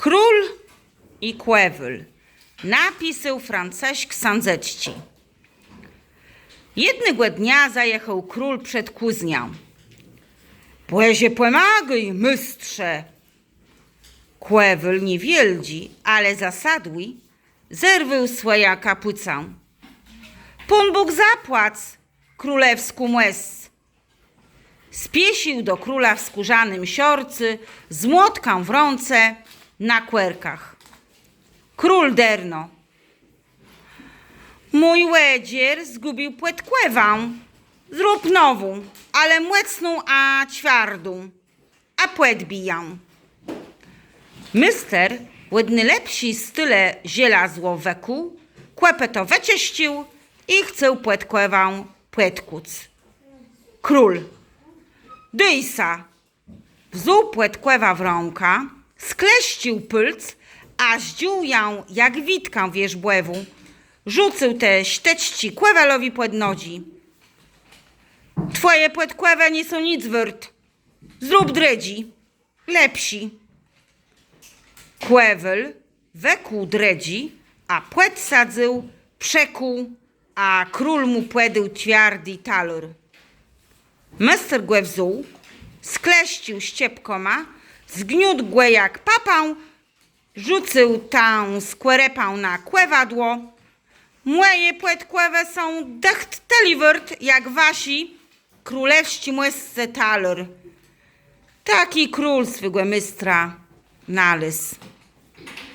Król i Kłewyl. Napisał Franciszek Sandzetti. Jednego dnia zajechał król przed kuznią. Płezie pomagaj, mistrze. Kłewyl nie wieldzi, ale zasadły, zerwył swoja kapucę. Pan Bóg zapłac królewsku łez. Spiesił do króla w skórzanym siorcy, z młotką w rące, na kwerkach. Król derno. Mój łedzier zgubił płetkłewę. Zrób nową, ale młecną a ćwardą, a płet biją. Mister, łedny lepsi style zielazło weku, kłepę to wecieścił i chce płetkłewę płetkuc. Król. Dyjsa. Wzuł płetkłewa w rąka, skleścił pylc, a zdził ją jak witkę wierzbłewu. Rzucył te ściećci kłewelowi płednodzi. Twoje płetkłewe nie są nic wart. Zrób dredzi. Lepsi. Kłewyl wekół dredzi, a płet sadzył, przekuł, a król mu płedył twardy talor. Mister głę wzuł, skleścił ściepkoma, zgniótł głę jak papę, rzucył tą skwerepę na kłewadło. Moje płetkłewe są decht telivert jak wasi królewści młesce talor. Taki król swego mistra nalys.